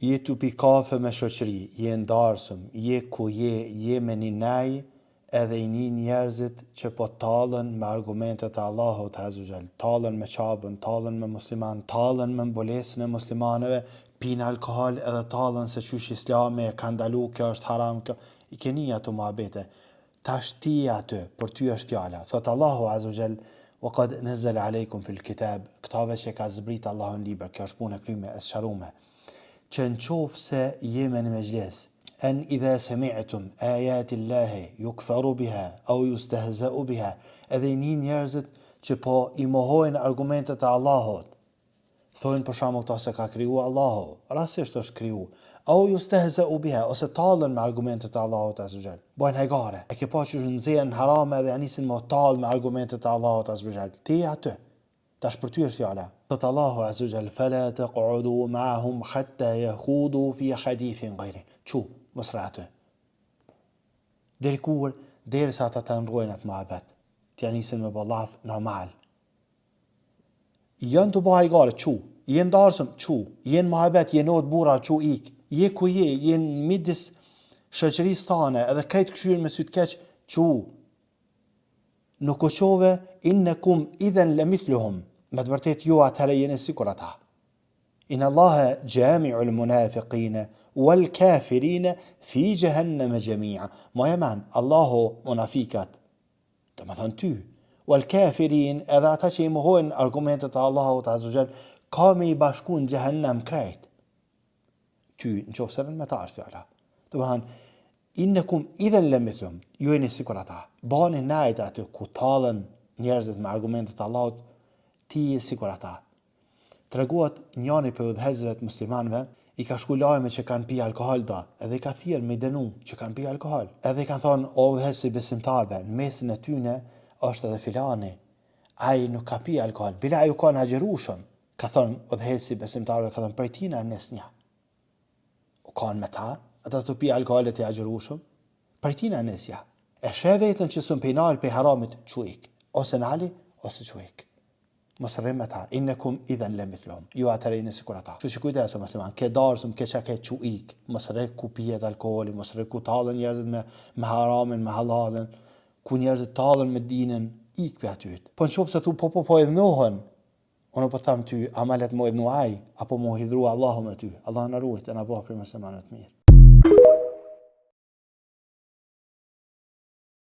je tu pi kafe me shoqëri, je ndarësëm, je ku je me një nej, edhe i një njerëzit që po talën me argumentet e Allahut Azza, talën me qabën, talën me musliman, talën me mbulesën e muslimanëve, pinë alkohol edhe talën se qysh Islami e ka ndalu, kjo është haram, kjo i keni ato muhabete. Tash ti aty, për ty është fjala. Thot Allahu Azza wa qad nazzala alaykum fil kitab, këtave që ka zbrit Allahu në libër, kjo është punë e kryme e sharume. Që në qofë se jeme në mejlis, en idha sami'tum ajati Allahi yukfaru biha au yustehza'u biha, edhe i një njerëzit që po i mohojnë argumentet e Allahut, thojnë për shembull këta se ka kriju Allahu, rastisht është kriju, au yustehza'u biha, ose talën me argumentet e Allahut azza. Bojnë hajgare. E ke pa që nxjerrin harame dhe anisin me talë me argumentet e Allahut azza. Ti aty. Tash për ty është fjala. Thot Allahu azza wa jalla, fala taq'udu ma'ahum hatta yakhudu fi hadithin ghayri. Çu, mos rate. Deri kur, derisa ata të ndrojnë atë muhabet. Të nisin me ballaf normal. Janë të bëj gare, çu. Je ndarësëm, çu. Je në muhabet, je not burra, çu ik. Je ku je në midis shoqërisë tane, edhe krejt këshyrin me sy të keq, çu. Nuk u qove innakum idhan lamithluhum. Me të vërtet ju atëherë jeni sikur ata. Inna Allaha jami'ul munafiqina wal kafirina fi jahannam jami'a. Ma jeman, Allahu munafikat, do më thënë ty, wal kafirin, edhe ata që i mohojnë argumentet e Allahut azza jall, ka me i bashku në jahannam krejt. Ty, në qofë sërën me ta është fjala. Do më thënë, innakum idhan lamithluhum, ju jeni sikur ata. Bani najt aty ku talën njerëzit me argumentet e Allahut, ti je sikur ata. Treguat njani për udhëhezëvet muslimanëve, i ka shku lajme që kanë pi alkohol da, edhe i ka thirrë me dënu që kanë pi alkohol. Edhe i kanë thonë, o udhëhezë besimtarve, në mesin e tyne është edhe filani. Ai nuk ka pi alkohol, bila ai u ka në agjerushën, ka thonë udhëhezë besimtarve, ka thonë prej tina nesnja. U kanë me ta, ata të pi alkoholet e agjerushën, prej tina nesja. E shë vetën që sën penal pe haramit quik, ose nali, ose quik. Mos rrim me ta, innakum idhan lamithluhum. Ju atëherë jeni sikur ata. Kështu që kujdes musliman, ke darsëm, ke çka ke çuik, mos rri ku pijet alkooli, mos rri ku tallen njerëzit me haramin, me halalin, ku njerëzit tallen me dinën, ik pe aty. Po nëse thu po edhnohen, unë po them ty, amalet mo edhnuaj, apo mo hidhru Allahu me ty. Allah na ruaj të na bëj për muslimanë të mirë.